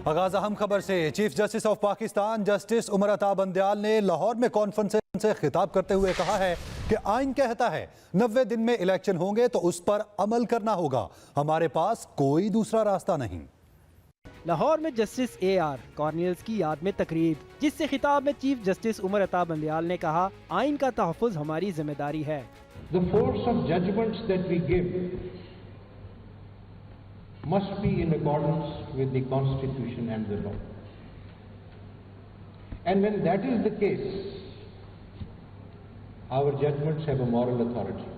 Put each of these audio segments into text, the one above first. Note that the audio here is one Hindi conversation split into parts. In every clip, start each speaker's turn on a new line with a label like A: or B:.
A: आगाज अहम खबर से। Chief justice of Pakistan justice Umar Ata Bandial ने लाहौर में कॉन्फ्रेंस से खिताब करते हुए कहा है कि आइन कहता है 90 दिन में इलेक्शन होंगे तो उस पर अमल करना होगा, हमारे पास कोई दूसरा रास्ता नहीं।
B: लाहौर में जस्टिस AR कॉर्नियल्स की याद में तकरीब, जिससे खिताब में चीफ जस्टिस उमर अता बंदयाल ने कहा, आइन का तहफ़्फ़ुज़ हमारी जिम्मेदारी है।
C: The force of judgments that we give must be in accordance with the Constitution and the law. And when that is the case, our judgments have a moral authority.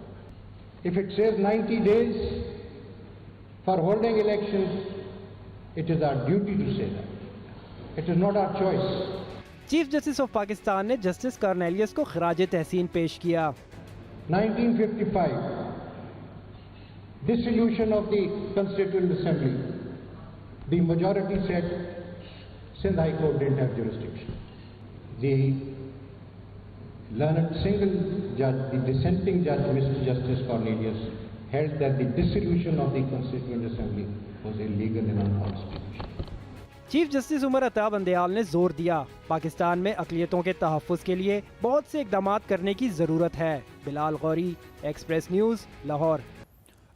C: If it says 90 days for holding elections, it is our duty to say that. It is not our choice.
B: Chief justice of Pakistan ने जस्टिस कॉर्नेलियस को खिराज तहसीन पेश किया।
C: 1955, dissolution of the Constituent Assembly. The majority said Sindh High Court didn't have jurisdiction. The learned single judge, the dissenting judge, Mr. Justice Cornelius, held that the dissolution of the Constituent Assembly was illegal and unconstitutional.
B: Chief justice Umar Ata Bandial ने जोर दिया, पाकिस्तान में अक़लियतों के तहफ़्फ़ुज़ के लिए बहुत से इक़दाम करने की ज़रूरत है। Bilal Gauri, express News, Lahore.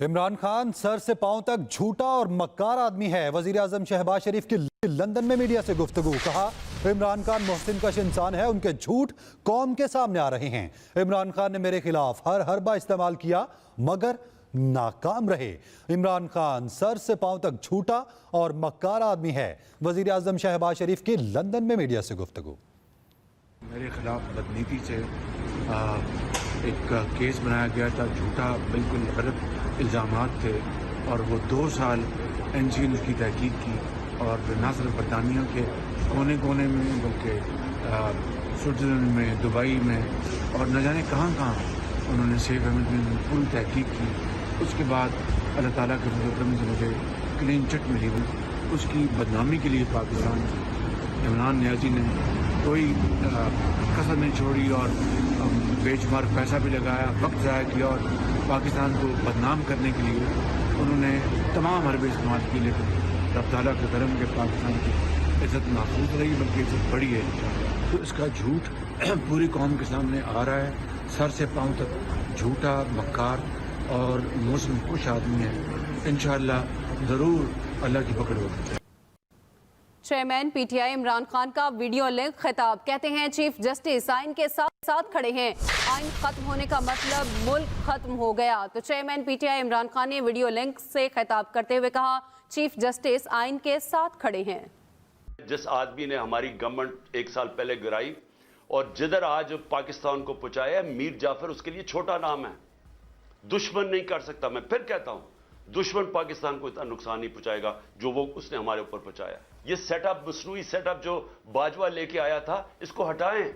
A: Imran Khan sir से पांव तक झूठा और मक्कार आदमी है। वज़ीर आज़म शहबाज शरीफ की लंदन में मीडिया से गुफ्तगू, कहा इमरान खान मोहसिन कश इंसान है, उनके झूठ कौम के सामने आ रहे हैं। इमरान खान ने मेरे खिलाफ हर हरबा इस्तेमाल किया मगर नाकाम रहे। इमरान खान सर से पांव तक झूठा और मक्कार आदमी है। वज़ीर आज़म शहबाज शरीफ की लंदन में मीडिया से गुफ्तगू।
D: मेरे खिलाफ बदनीति से एक केस बनाया गया था, झूठा बिल्कुल गलत इल्ज़ामात थे और वो 2 साल NG ने उसकी तहकीक की और न सिर्फ बरतानिया के कोने कोने में बल्कि स्विट्ज़रलैंड में, दुबई में और न जाने कहाँ कहाँ उन्होंने शेख अहमद में पूरी तहकीक की। उसके बाद अल्लाह ताला के करम से मुझे क्लीन चिट मिली हुई, उसकी बदनामी के लिए पाकिस्तान इमरान नियाज़ी ने कोई कसर नहीं छोड़ी और बेशुमार पैसा भी लगाया, वक्त ज़ाया किया और पाकिस्तान को बदनाम करने के लिए उन्होंने तमाम हरबे इस्तेमाल की। लेकिन रब ताला के करम के पाकिस्तान की इज़्ज़त महफूज रही, बल्कि इज़्ज़त बढ़ी है। तो इसका झूठ पूरी कौम के सामने आ रहा है। सर से पांव तक झूठा, मक्कार और मौसम खुश आदमी है। इंशाअल्लाह ज़रूर अल्लाह की पकड़ होगी।
E: चेयरमैन PTI इमरान खान का वीडियो लिंक खिताब, कहते हैं चीफ जस्टिस आइन के साथ खड़े हैं, आइन खत्म होने का मतलब मुल्क खत्म हो गया। तो चेयरमैन PTI इमरान खान ने वीडियो लिंक से खिताब करते हुए कहा, चीफ जस्टिस आइन के साथ खड़े हैं।
F: जिस आदमी ने हमारी गवर्नमेंट 1 साल पहले गिराई और जिधर आज पाकिस्तान को पहुंचाया, मीर जाफर उसके लिए छोटा नाम है। दुश्मन नहीं कर सकता, मैं फिर कहता हूं, दुश्मन पाकिस्तान को इतना नुकसान नहीं पहुंचाएगा जो वो उसने हमारे ऊपर पहुंचाया। ये सेटअप, मसनूई सेटअप जो बाजवा लेके आया था, इसको हटाएं,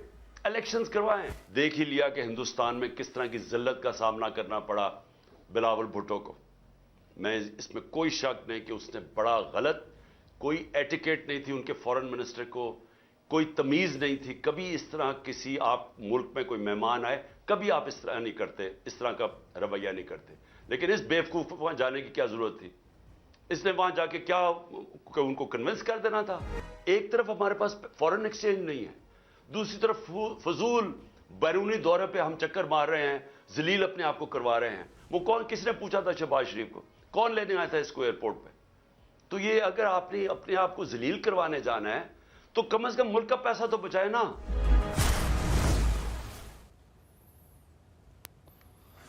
F: इलेक्शंस करवाएं। देख ही लिया कि हिंदुस्तान में किस तरह की जिल्लत का सामना करना पड़ा बिलावल भुट्टो को। मैं इसमें कोई शक नहीं कि उसने बड़ा गलत, कोई एटिकेट नहीं थी उनके फॉरेन मिनिस्टर को, कोई तमीज़ नहीं थी। कभी इस तरह किसी आप मुल्क में कोई मेहमान आए, कभी आप इस तरह नहीं करते, इस तरह का रवैया नहीं करते। लेकिन इस बेवकूफ़ वहां जाने की क्या जरूरत थी? इसने वहां जाके क्या उनको कन्विंस कर देना था? एक तरफ हमारे पास फॉरेन एक्सचेंज नहीं है, दूसरी तरफ फजूल बैरूनी दौरे पे हम चक्कर मार रहे हैं, जलील अपने आप को करवा रहे हैं। वो कौन, किसने पूछा था शहबाज शरीफ को? कौन लेने आया था इसको एयरपोर्ट पे? तो ये अगर आपने अपने आप को जलील करवाने जाना है तो कम से कम मुल्क का पैसा तो बचाए ना।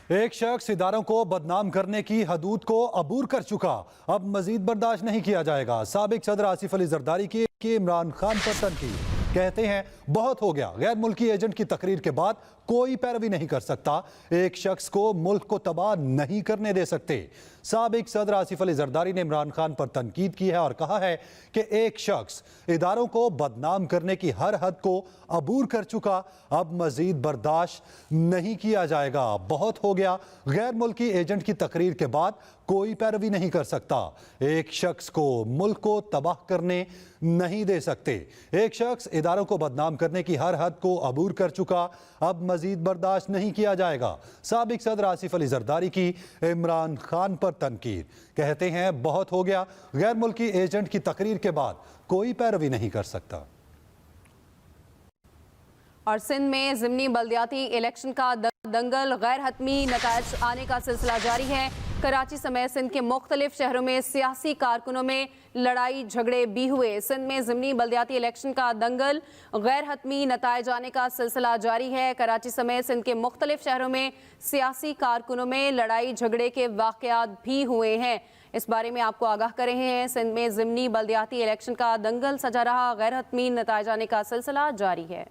A: एक शख्स इदारों को बदनाम करने की हदूद को अबूर कर चुका, अब मजीद बर्दाश्त नहीं किया जाएगा। साबिक सदर आसिफ अली जरदारी की इमरान खान पर तनकीद, कहते हैं बहुत हो गया, गैर मुल्की एजेंट की तकरीर के बाद कोई पैरवी नहीं कर सकता, एक शख्स को मुल्क को तबाह नहीं करने दे सकते। साबिक सदर आसिफ अली जरदारी ने इमरान खान पर तनकीद की है और कहा है कि एक शख्स इदारों को बदनाम करने की हर हद को अबूर कर चुका, अब मजीद बर्दाश्त नहीं किया जाएगा। बहुत हो गया, गैर मुल्की एजेंट की तकरीर के बाद कोई पैरवी नहीं कर सकता, एक शख्स को मुल्क को तबाह करने नहीं दे सकते। एक शख्स इदारों को बदनाम करने की हर हद को अबूर कर चुका, अब मजीद बर्दाश्त नहीं किया जाएगा। साबिक सदर आसिफ अली जरदारी की इमरान खान पर पर तनकीद। कहते हैं बहुत हो गया, गैर मुल्की एजेंट की तकरीर के बाद कोई पैरवी नहीं कर सकता।
E: और सिंध में ज़िमनी बल्दियाती इलेक्शन का दंगल, गैर हतमी नतायज आने का सिलसिला जारी है। कराची समेत सिंध के मुख्तलिफ शहरों में सियासी कारकुनों में लड़ाई झगड़े भी हुए। सिंध में ज़िमनी बल्दियाती इलेक्शन का दंगल, गैर हतमी नतायज आने का सिलसिला जारी है। कराची समेत सिंध के मुख्तलिफ शहरों में सियासी कारकुनों में लड़ाई झगड़े के वाक़यात भी हुए हैं। इस बारे में आपको आगाह कर रहे हैं। सिंध में ज़िमनी बल्दियाती इलेक्शन का दंगल सजा रहा, गैर हतमी नतायज आने का सिलसिला जारी है।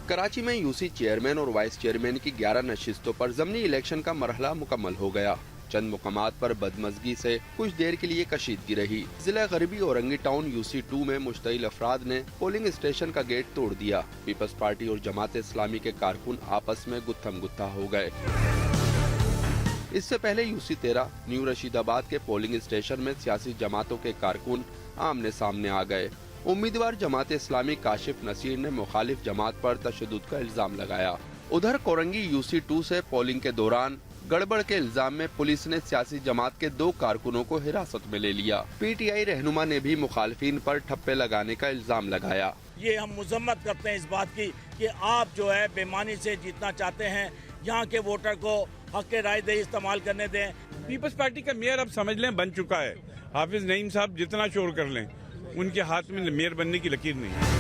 G: कराची में यूसी चेयरमैन और वाइस चेयरमैन की 11 नशिस्तों पर ज़मीनी इलेक्शन का मरहला मुकम्मल हो गया। चंद मुकामात पर बदमज़गी से कुछ देर के लिए कशीदगी रही। जिला गरबी औरंगी टाउन यूसी 2 में मुश्तइल अफराद ने पोलिंग स्टेशन का गेट तोड़ दिया। पीपल्स पार्टी और जमात इस्लामी के कारकुन आपस में गुत्थम गुत्था हो गए। इससे पहले यूसी 13 न्यू रशीदाबाद के पोलिंग स्टेशन में सियासी जमातों के कारकुन आमने सामने आ गए। उम्मीदवार जमात इस्लामी काशिफ नसीर ने मुखालिफ जमात पर तशद्दुद का इल्जाम लगाया। उधर कोरंगी यूसी 2 से पोलिंग के दौरान गड़बड़ के इल्जाम में पुलिस ने सियासी जमात के 2 कारकुनों को हिरासत में ले लिया। पीटीआई रहनुमा ने भी मुखालिफिन पर ठप्पे लगाने का इल्जाम लगाया।
H: ये हम मजम्मत करते हैं इस बात की कि आप जो है बेईमानी से जीतना चाहते हैं, यहाँ के वोटर को हक के राय दे इस्तेमाल करने दें।
I: पीपल्स पार्टी का मेयर अब समझ लें बन चुका है। हाफिज नईम साहब जितना शोर कर लें, उनके हाथ में मेयर बनने की लकीर नहीं।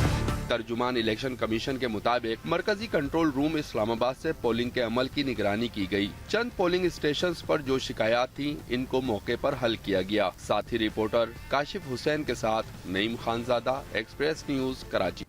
G: तर्जुमान इलेक्शन कमीशन के मुताबिक मरकजी कंट्रोल रूम इस्लामाबाद से पोलिंग के अमल की निगरानी की गई। चंद पोलिंग स्टेशंस पर जो शिकायत थी, इनको मौके पर हल किया गया। साथ ही रिपोर्टर काशिफ हुसैन के साथ नईम खानजादा, एक्सप्रेस न्यूज, कराची।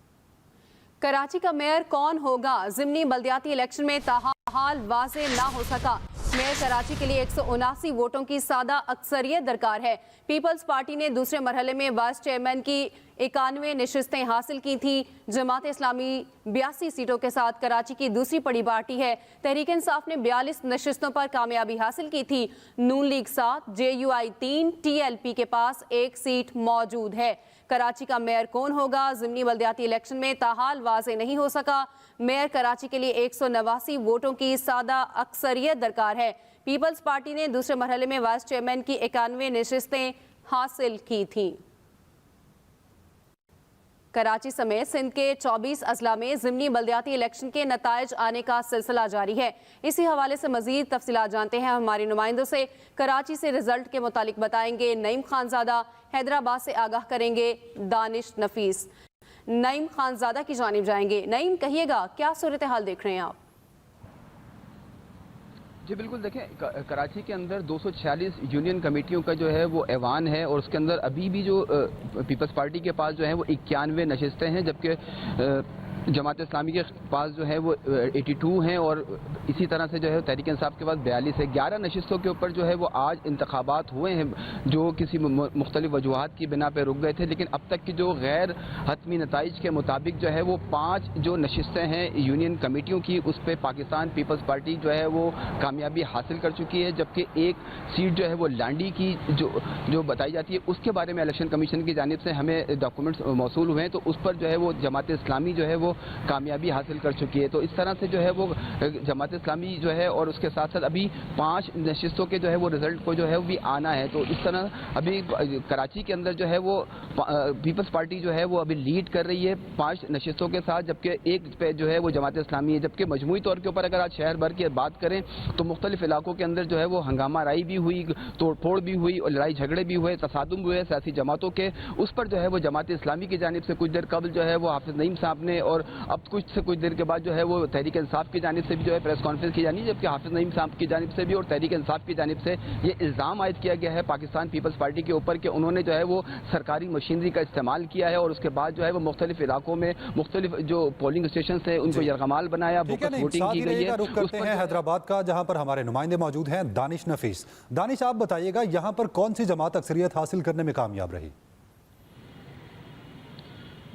E: कराची का मेयर कौन होगा? ज़िमनी बल्दियाती इलेक्शन में ताहाल वाज़े ना हो सका। मेयर कराची के लिए 179 वोटों की सादा अक्सरियत दरकार है। पीपल्स पार्टी ने दूसरे मरहले में वाइस चेयरमैन की 91 नशिस्तें हासिल की थी। जमात इस्लामी 82 सीटों के साथ कराची की दूसरी बड़ी पार्टी है। तहरीक इंसाफ ने 42 नशिस्तों पर कामयाबी हासिल की थी। नून लीग 7, JUI 3, TLP के पास 1 सीट मौजूद है। कराची का मेयर कौन होगा? ज़िमनी बल्दियाती इलेक्शन में ताहाल वाज़े नहीं हो सका। मेयर कराची के लिए 189 वोटों की सादा अक्सरियत दरकार है। पीपल्स पार्टी ने दूसरे मरहले में वाइस चेयरमैन की 91 नशिस्तें हासिल की थीं। कराची समेत सिंध के 24 अजला में ज़िमनी बल्दियाती इलेक्शन के नतायज आने का सिलसिला जारी है। इसी हवाले से मजीद तफसीलात जानते हैं हमारे नुमाइंदों से। कराची से रिजल्ट के मुतालिक बताएंगे नईम खानजादा, हैदराबाद से आगाह करेंगे दानिश नफीस। नईम खानजादा की जानिब जाएंगे। नईम, कहिएगा क्या सूरत हाल देख रहे हैं आप?
J: जी बिल्कुल, देखें कराची के अंदर 246 यूनियन कमेटियों का जो है वो ऐवान है और उसके अंदर अभी भी जो पीपल्स पार्टी के पास जो है वो 91 नशिस्तें हैं, जबकि जमात इस्लामी के पास जो है वो 82 हैं और इसी तरह से जो है तहरीक इंसाफ के पास 42 है। 11 नशिस्तों के ऊपर जो है वो आज इंतखाबात हुए हैं जो किसी मुख्तलिफ वजूहात की बिना पर रुक गए थे, लेकिन अब तक की जो गैर हतमी नताइज के मुताबिक जो है वो 5 जो नशिस्तें हैं यूनियन कमेटियों की, उस पर पाकिस्तान पीपल्स पार्टी जो है वो कामयाबी हासिल कर चुकी है, जबकि एक सीट जो है वो लांडी की जो बताई जाती है उसके बारे में इलेक्शन कमीशन की जानिब से हमें डॉक्यूमेंट्स मौसूल हुए हैं, तो उस पर जो है वो जमात इस्लामी जो है वो कामयाबी हासिल कर चुकी है। तो इस तरह से जो है वो जमात इस्लामी जो है और उसके साथ साथ अभी 5 नशिस्तों के जो है वो रिजल्ट को जो है वो भी आना है। तो इस तरह अभी कराची के अंदर जो है वो पीपल्स पार्टी जो है वो अभी लीड कर रही है 5 नशिस्तों के साथ, जबकि एक पे जो है वो जमात इस्लामी है। जबकि मजमूई तौर के ऊपर अगर आज शहर भर की बात करें तो मुख्तलिफ इलाकों के अंदर जो है वो हंगामा राई भी हुई, तोड़फोड़ भी हुई और लड़ाई झगड़े भी हुए, तसादुम हुए सियासी जमातों के। उस पर जो है वो जमात इस्लामी की जानिब से कुछ देर कबल जो है वो हाफिज नईम साहब ने और अब कुछ देर के बाद जो है वो तहरीक इंसाफ की जानिब से भी जो है प्रेस कॉन्फ्रेंस की जानी, जबकि हाफिज नईम साहब की जानिब से भी और तहरीक इंसाफ की जानिब से ये इल्ज़ाम आयद किया गया है पाकिस्तान पीपल्स पार्टी के ऊपर कि उन्होंने जो है वो सरकारी मशीनरी का इस्तेमाल किया है और उसके बाद जो है वो मुख्तलिफ इलाकों में मुख्तलिफ जो पोलिंग स्टेशन है उनको यरगमाल बनाया, वोटिंग की गई है।
A: रुख करते हैं हैदराबाद का, जहां पर हमारे नुमाइंदे मौजूद हैं दानिश नफीस। दानिश, आप बताइएगा यहाँ पर कौन सी जमात अक्सरियत हासिल करने में कामयाब रही?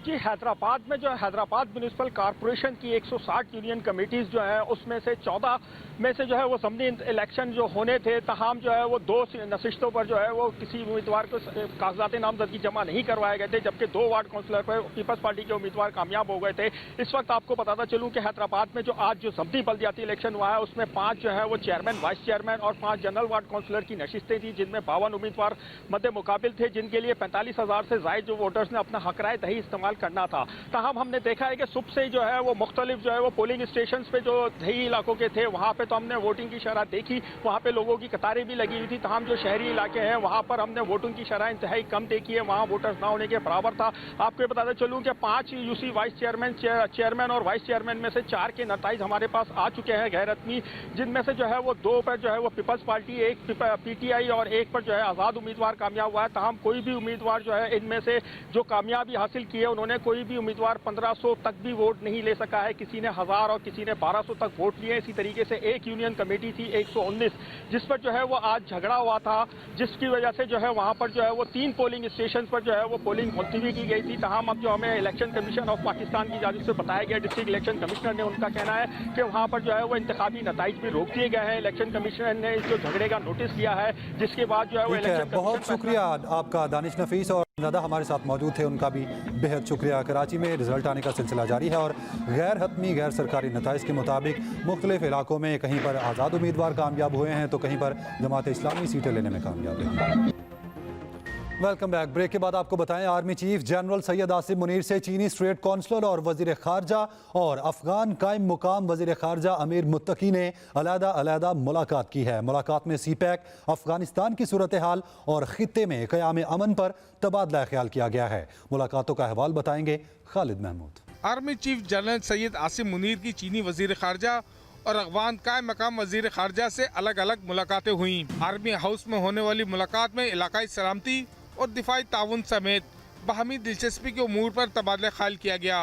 K: जी, हैदराबाद में जो है हैदराबाद म्यूनिसिपल कॉरपोरेशन की 160 यूनियन कमेटीज जो है उसमें से 14 में से जो है वो असम्बली इलेक्शन जो होने थे, तमाम जो है वो 2 नशिस्तों पर जो है वो किसी उम्मीदवार को कागजात नामजदगी जमा नहीं करवाए गए थे, जबकि 2 वार्ड काउंसिलर पर पीपल्स पार्टी के उम्मीदवार कामयाब हो गए थे। इस वक्त आपको बताता चलूँ कि हैदराबाद में जो आज जो असम्बली बल्दियाती इलेक्शन हुआ है उसमें 5 जो है वो चेयरमैन, वाइस चेयरमैन और 5 जनरल वार्ड काउंसिलर की नशिस्तें थी, जिनमें 52 उम्मीदवार मद्दे मुकाबिल थे, जिनके लिए 45,000 से ज़ायद जो वोटर्स ने अपना हक राय दही इस्तेमाल करना था। तहम हमने देखा है कि सुबह से जो है वो मुख्तलिफ जो है वो पोलिंग स्टेशन पे जो दही इलाकों के थे वहाँ पे तो हमने वोटिंग की शरह देखी, वहाँ पे लोगों की कतारें भी लगी हुई थी। तहम जो शहरी इलाके हैं वहाँ पर हमने वोटिंग की शरह इंतहाई कम देखी है, वहाँ वोटर्स ना होने के बराबर था। आपको बताते चलूँ कि 5 यूसी वाइस चेयरमैन और वाइस चेयरमैन में से 4 के नताइज हमारे पास आ चुके हैं गैर रस्मी, जिनमें से जो है वो 2 पर जो है वो पीपल्स पार्टी, 1 PTI और 1 पर जो है आज़ाद उम्मीदवार कामयाब हुआ है। तहम कोई भी उम्मीदवार जो है इनमें से जो कामयाबी हासिल की है उन्होंने कोई भी उम्मीदवार 1500 तक भी वोट नहीं ले सका है, किसी ने 1000 और किसी ने 1200 तक वोट लिए। इसी तरीके से एक यूनियन कमेटी थी 119, जिस पर जो है वो आज झगड़ा हुआ था, जिसकी वजह से जो है वहां पर जो है वो 3 पोलिंग स्टेशन पर जो है वो पोलिंग मुलतवी की गई थी। तमाम अब जो हमें इलेक्शन कमीशन ऑफ पाकिस्तान की जानिब से बताया गया, डिस्ट्रिक्ट इलेक्शन कमिश्नर ने उनका कहना है कि वहां पर जो है वो इंतखाबी नताइज भी रोक दिए गए हैं। इलेक्शन कमिश्नर ने इस जो झगड़े का नोटिस दिया है, जिसके बाद जो है वो इलेक्शन।
A: बहुत शुक्रिया आपका दानिश नफीस, और ज़्यादा हमारे साथ मौजूद थे उनका भी बेहद शुक्रिया। कराची में रिजल्ट आने का सिलसिला जारी है और गैर हतमी गैर सरकारी नताइज के मुताबिक मुख्तलिफ इलाकों में कहीं पर आज़ाद उम्मीदवार कामयाब हुए हैं तो कहीं पर जमात इस्लामी सीटें लेने में कामयाब हैं। Welcome back. ब्रेक के बाद आपको बताएं, army chief general Syed Asim Munir से चीनी स्टेट कौंसलर और वजीर खारजा और अफगान कायम मुकाम वजीर खारजा अमीर मुत्तकी ने अलहदा मुलाकात की है। मुलाकात में CPEC, अफगानिस्तान की सूरत हाल और खित्ते में क़याम अमन पर तबादला ख्याल किया गया है। मुलाकातों का अहवाल बताएंगे Khalid Mahmood.
L: Army chief general Syed Asim Munir की चीनी वजीर खारजा और अफगान कायम मकाम वजीर खारजा से अलग अलग मुलाकातें हुई। आर्मी हाउस में होने वाली मुलाकात में इलाकाई सलामती और दिफाई ताउन समेत बाहमी दिलचस्पी के उमूर पर तबादला ख्याल किया गया।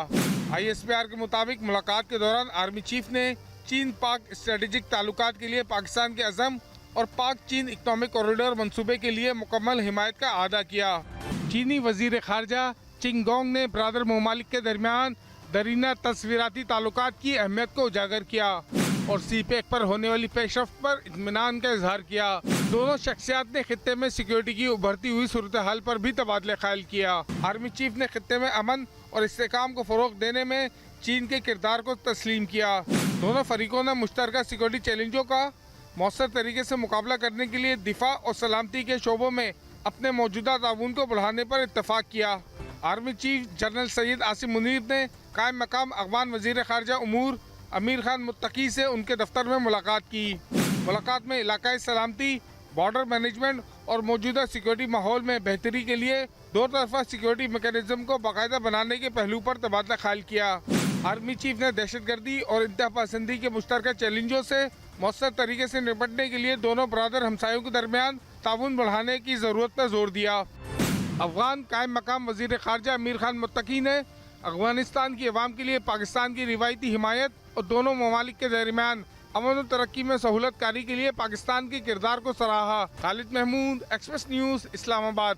L: ISPR के मुताबिक मुलाकात के दौरान आर्मी चीफ ने चीन पाक स्ट्रेटेजिक ताल्लुकात के लिए पाकिस्तान के अज़म और पाक चीन इकनॉमिक कॉरिडोर मंसूबे के लिए मुकम्मल हिमायत का अदा किया। चीनी वजीर खारजा चिंगोंग ने ब्रादर ममालिक के दरमियान दरीना तस्वीराती ताल्लुकात की अहमियत को उजागर किया और CPEC पर होने वाली पेशरफ्त पर इत्मीनान का इजहार किया। दोनों शख्सियात ने खित्ते में सिक्योरिटी की उभरती हुई सूरत हाल पर भी तबादला ख्याल किया। आर्मी चीफ ने खित्ते में अमन और इस्तेकाम को फ़रोग देने में चीन के किरदार को तस्लीम किया। दोनों फरीकों ने मुश्तरका सिक्योरिटी चैलेंजों का मौसर तरीके से मुकाबला करने के लिए दिफा और सलामती के शोबों में अपने मौजूदा ताउन को बढ़ाने पर इत्तफाक किया। Army chief general Syed Asim Munir ने कायम मकाम अफगान वजीर खारजा उमूर अमीर खान मुत्तकी से उनके दफ्तर में मुलाकात की। मुलाकात में इलाकाई सलामती, बॉर्डर मैनेजमेंट और मौजूदा सिक्योरिटी माहौल में बेहतरी के लिए 2 तरफा सिक्योरिटी मैकेनिज्म को बाकायदा बनाने के पहलू पर तबादला ख्याल किया। आर्मी चीफ ने दहशतगर्दी और इंतहा पसंदी के मुश्तरका चैलेंजों से मौसर तरीके से निपटने के लिए दोनों बरादर हमसायों के दरमियान ताउन बढ़ाने की ज़रूरत पर जोर दिया। अफगान कायम मकाम वजीर खारजा अमीर खान मुत्तकी ने अफगानिस्तान की अवाम के लिए पाकिस्तान की रिवायती हिमायत और दोनों ममालिक के दरमियान अमन और तरक्की में सहूलत कारी के लिए पाकिस्तान के किरदार को सराहा। खालिद महमूद, एक्सप्रेस न्यूज़, इस्लामाबाद।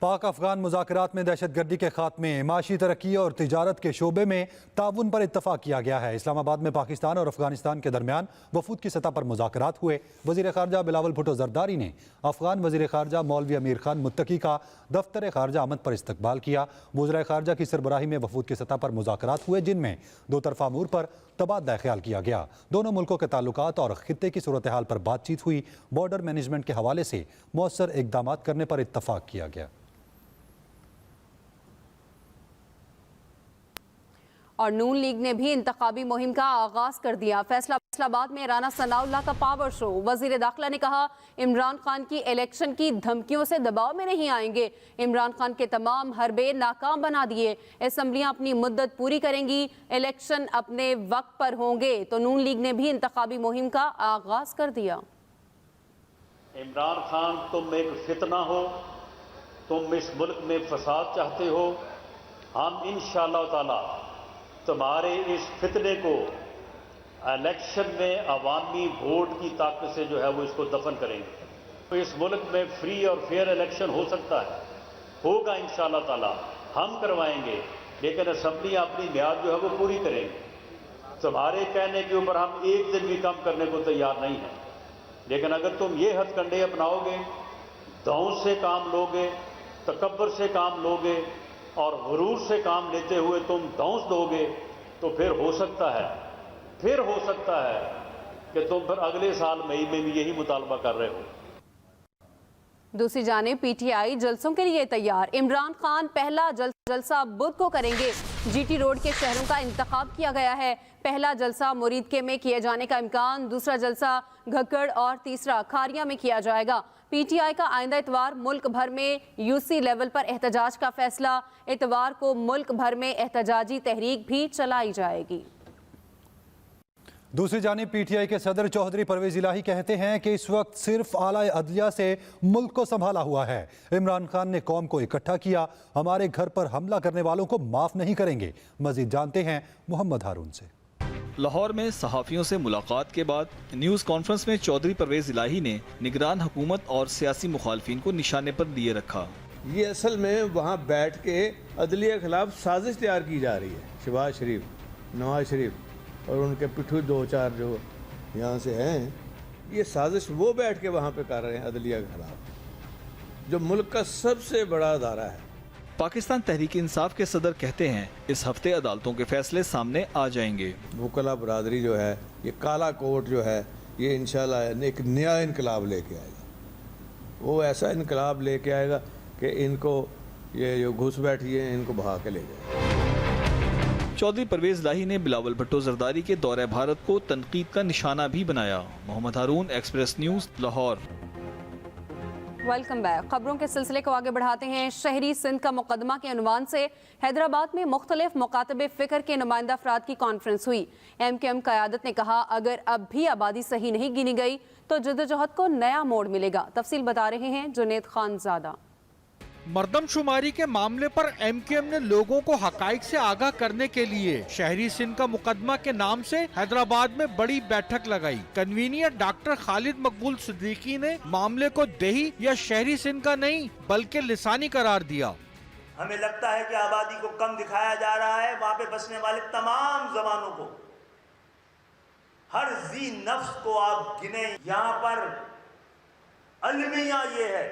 A: पाक अफगान मुज़ाकरात में दहशतगर्दी के खात्मे, माशी तरक्की और तिजारत के शोबे में ताउन पर इत्तफाक किया गया है। इस्लामाबाद में पाकिस्तान और अफगानिस्तान के दरमियान वफूद की सतह पर मुज़ाकरात हुए। वज़ीर ख़ारजा बिलावल भुट्टो ज़रदारी ने अफगान वज़ीर ख़ारजा मौलवी अमीर खान मुत्तकी का दफ्तर ख़ारजा आमद पर इस्तकबाल किया। वज़ीर ख़ारजा की सरबराही में वफूद की सतह पर मुज़ाकरात हुए, जिनमें 2 तरफा अमूर पर तबादला ख्याल किया गया। दोनों मुल्कों के ताल्लुकात और खित्ते की सूरत हाल पर बातचीत हुई। बॉर्डर मैनेजमेंट के हवाले से मौसर इक़दाम करने पर इत्तफाक किया गया।
E: और नून लीग ने भी इंतखाबी मुहिम का आगाज कर दिया। फैसलाबाद में राना सनाउल्लाह का पावर शो। वजीर दाखिला ने कहा, इमरान खान की इलेक्शन की धमकियों से दबाव में नहीं आएंगे। इमरान खान के तमाम हरबे नाकाम बना दिए। असम्बलियां अपनी मुद्दत पूरी करेंगी, इलेक्शन अपने वक्त पर होंगे। तो नून लीग ने भी इंतखाबी मुहिम का आगाज कर दिया।
M: इमरान खान, तुम एक फितना हो, तुम इस मुल्क में फसाद चाहते हो। हम इंशाअल्लाह ताला तुम्हारे इस फितने को इलेक्शन में अवामी वोट की ताकत से जो है वो इसको दफन करेंगे। तो इस मुल्क में फ्री और फेयर इलेक्शन हो सकता है, होगा इंशाअल्लाह ताला, हम करवाएंगे। लेकिन असम्बली अपनी म्याद जो है वो पूरी करेगी। तुम्हारे कहने के ऊपर हम एक दिन भी कम करने को तैयार नहीं हैं, लेकिन अगर तुम ये हथकंडे अपनाओगे, दौंस से काम लोगे, तकब्बर से काम लोगे और गुरूर से काम लेते हुए तुम दौंस दोगे, तो फिर हो सकता है कि तुम फिर अगले साल मई में भी यही मुतालबा कर रहे हो।
E: दूसरी जानिब पीटीआई जलसों के लिए तैयार। इमरान खान पहला जलसा बुध को करेंगे। जीटी रोड के शहरों का इंतखाब किया गया है। पहला जलसा मुरीदके में किए जाने का इम्कान, दूसरा जलसा घक्कड़ और तीसरा खारिया में किया जाएगा। पीटीआई का आइंदा इतवार मुल्क भर में यूसी लेवल पर एहतजाज का फैसला। इतवार को मुल्क भर में एहतजाजी तहरीक भी चलाई जाएगी।
A: दूसरी जानिब पीटीआई के सदर चौधरी परवेज इलाही कहते हैं कि इस वक्त सिर्फ आला अदलिया से मुल्क को संभाला हुआ है। इमरान खान ने कौम को इकट्ठा किया, हमारे घर पर हमला करने वालों को माफ नहीं करेंगे। मजीद जानते हैं मोहम्मद हारून से।
N: लाहौर में सहाफ़ियों से मुलाकात के बाद न्यूज़ कॉन्फ्रेंस में चौधरी परवेज इलाही ने निगरान हुकूमत और सियासी मुखालफिन को निशाने पर लिए रखा।
O: ये असल में वहाँ बैठ के अदलिया के खिलाफ साजिश तैयार की जा रही है। शहबाज शरीफ, नवाज शरीफ और उनके पिट्ठू दो चार जो यहाँ से हैं, ये साजिश वो बैठ के वहाँ पे कर रहे हैं अदलिया के खिलाफ, जो मुल्क का सबसे बड़ा अदारा है।
N: पाकिस्तान तहरीक इंसाफ के सदर कहते हैं इस हफ्ते अदालतों के फैसले सामने आ जाएंगे।
O: वकला बरादरी जो है, ये काला कोट जो है, ये इंशाल्लाह एक नया इनकलाब लेके आएगा। वो ऐसा इनकलाब लेके आएगा कि इनको ये जो घुस बैठी है इनको भगा के ले जाएगा।
N: चौधरी परवेज इलाही ने बिलावल भुट्टो जरदारी के दौरे भारत को तनकीद का निशाना भी बनाया। Mohammad Haroon, Express News, Lahore.
E: Welcome back. खबरों के सिलसिले को आगे बढ़ाते हैं। शहरी सिंध का मुकदमा के उन्वान से हैदराबाद में मुख्तलिफ मुकातबे फ़िक्र के नुमाइंदा अफराद की कॉन्फ्रेंस हुई। MQM क़यादत ने कहा अगर अब भी आबादी सही नहीं गिनी गई तो जद्दोजहद को नया मोड़ मिलेगा। तफसील बता रहे हैं जुनैद खानजादा।
L: मर्दमशुमारी के मामले पर MQM ने लोगों को हकाइक से आगाह करने के लिए शहरी सिंध का मुकदमा के नाम से हैदराबाद में बड़ी बैठक लगाई। कन्वीनियर डॉक्टर खालिद मकबूल सिद्दीकी ने मामले को देही या शहरी सिंध का नहीं बल्कि लिसानी करार दिया।
P: हमें लगता है कि आबादी को कम दिखाया जा रहा है। वहाँ पे बसने वाले तमाम जबानों को, हर जी नफ्स को आप गिने। यहाँ पर अलमिया ये है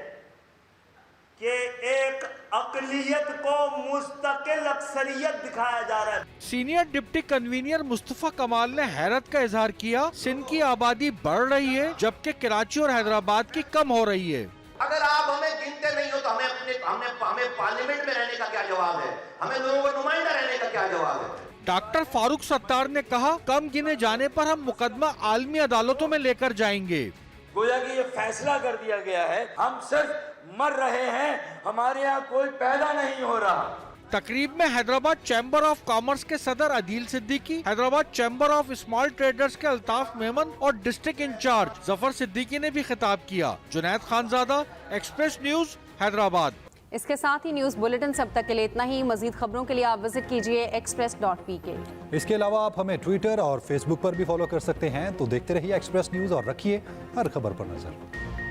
P: कि एक अकलियत को मुस्तकिल अक्सरियत दिखाया जा रहा है।
L: सीनियर डिप्टी कन्वीनियर मुस्तफा कमाल ने हैरत का इजहार किया, सिंध की आबादी बढ़ रही है जबकि कराची और हैदराबाद की कम हो रही है।
P: अगर आप हमें गिनते नहीं हो तो हमें पार्लियामेंट में रहने का क्या जवाब है? हमें लोगों का नुमाइंदा रहने का क्या जवाब है?
L: डॉक्टर फारूक सत्तार ने कहा कम गिने जाने पर हम मुकदमा आलमी अदालतों में लेकर जाएंगे।
P: गोया कि ये फैसला कर दिया गया है, हम सिर्फ मर रहे हैं, हमारे यहाँ कोई पैदा नहीं हो रहा।
L: तकरीब में हैदराबाद चैम्बर ऑफ कॉमर्स के सदर Adeel Siddiqui, Hyderabad chamber of small traders के अल्ताफ मेमन और डिस्ट्रिक्ट इंचार्ज जफर सिद्दीकी ने भी खिताब किया। Junaid Khanzada, express news, Hyderabad.
E: इसके साथ ही न्यूज़ बुलेटिन से अब तक के लिए इतना ही। मजीद खबरों के लिए आप विजिट कीजिए express.pk।
A: इसके अलावा आप हमें ट्विटर और फेसबुक पर भी फॉलो कर सकते हैं। तो देखते रहिए एक्सप्रेस न्यूज़ और रखिए हर खबर पर नजर।